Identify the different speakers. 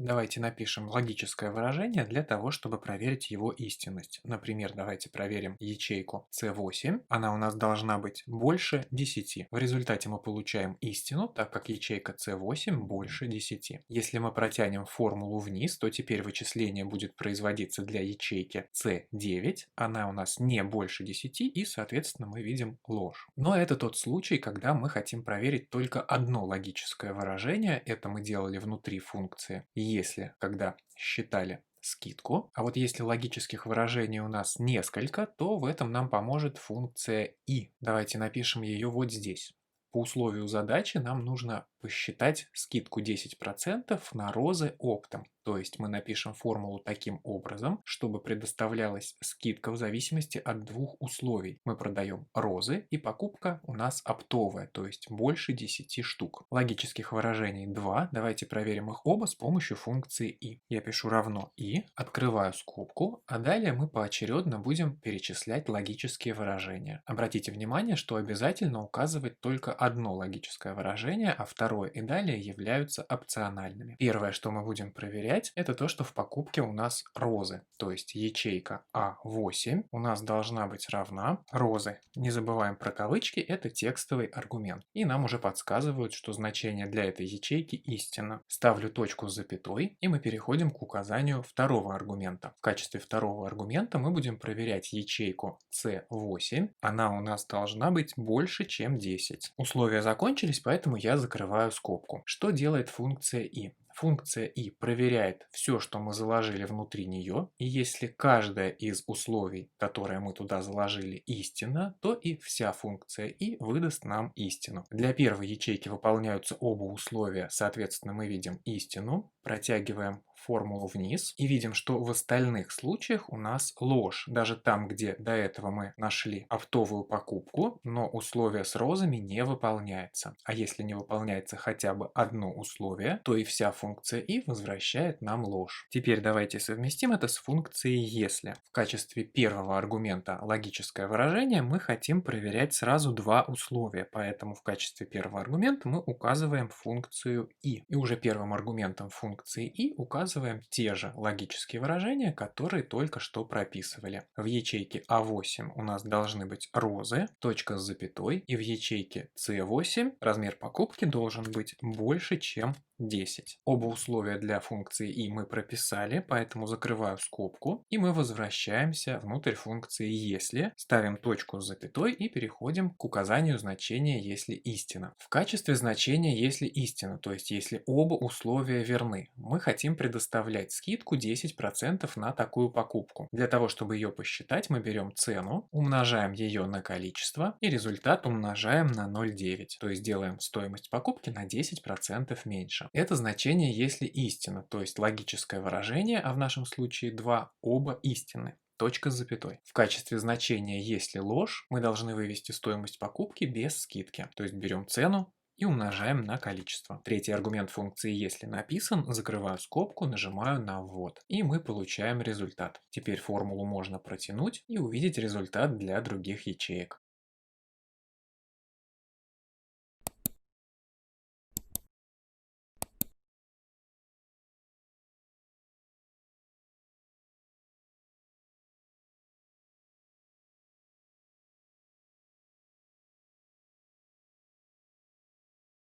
Speaker 1: Давайте напишем логическое выражение для того, чтобы проверить его истинность. Например, давайте проверим ячейку C8. Она у нас должна быть больше 10. В результате мы получаем истину, так как ячейка C8 больше 10. Если мы протянем формулу вниз, то теперь вычисление будет производиться для ячейки C9. Она у нас не больше 10 и, соответственно, мы видим ложь. Но это тот случай, когда мы хотим проверить только одно логическое выражение. Это мы делали внутри функции если, когда считали скидку. А вот если логических выражений у нас несколько, то в этом нам поможет функция и. Давайте напишем ее вот здесь. По условию задачи нам нужно посчитать скидку 10% на розы оптом. То есть мы напишем формулу таким образом, чтобы предоставлялась скидка в зависимости от двух условий. Мы продаем розы, и покупка у нас оптовая, то есть больше 10 штук. Логических выражений 2. Давайте проверим их оба с помощью функции и. Я пишу равно и, открываю скобку, а далее мы поочередно будем перечислять логические выражения. Обратите внимание, что обязательно указывать только одно логическое выражение, а второе и далее являются опциональными. Первое, что мы будем проверять, это то, что в покупке у нас розы, то есть ячейка А8 у нас должна быть равна розы. Не забываем про кавычки, это текстовый аргумент. И нам уже подсказывают, что значение для этой ячейки истина. Ставлю точку с запятой, и мы переходим к указанию второго аргумента. В качестве второго аргумента мы будем проверять ячейку C8. Она у нас должна быть больше, чем 10. Условия закончились, поэтому я закрываю скобку. Что делает функция и? Функция и проверяет все, что мы заложили внутри нее, и если каждое из условий, которое мы туда заложили, истина, то и вся функция и выдаст нам истину. Для первой ячейки выполняются оба условия, соответственно мы видим истину, протягиваем формулу вниз и видим, что в остальных случаях у нас ложь. Даже там, где до этого мы нашли оптовую покупку, но условие с розами не выполняется. А если не выполняется хотя бы одно условие, то и вся функция и возвращает нам ложь. Теперь давайте совместим это с функцией если. В качестве первого аргумента логическое выражение мы хотим проверять сразу два условия, поэтому в качестве первого аргумента мы указываем функцию и. И уже первым аргументом функции и указываем те же логические выражения, которые только что прописывали. В ячейке А8 у нас должны быть розы, точка с запятой, и в ячейке С8 размер покупки должен быть больше, чем 10. Оба условия для функции и мы прописали, поэтому закрываю скобку, и мы возвращаемся внутрь функции если, ставим точку с запятой и переходим к указанию значения если истина. В качестве значения если истина, то есть если оба условия верны, мы хотим предоставлять скидку 10% на такую покупку. Для того, чтобы ее посчитать, мы берем цену, умножаем ее на количество и результат умножаем на 0,9, то есть делаем стоимость покупки на 10% меньше. Это значение если истина, то есть логическое выражение, а в нашем случае 2, оба истины. Точка с запятой. В качестве значения если ложь мы должны вывести стоимость покупки без скидки, то есть берем цену и умножаем на количество. Третий аргумент функции если написан, закрываю скобку, нажимаю на ввод, и мы получаем результат. Теперь формулу можно протянуть и увидеть результат для других ячеек.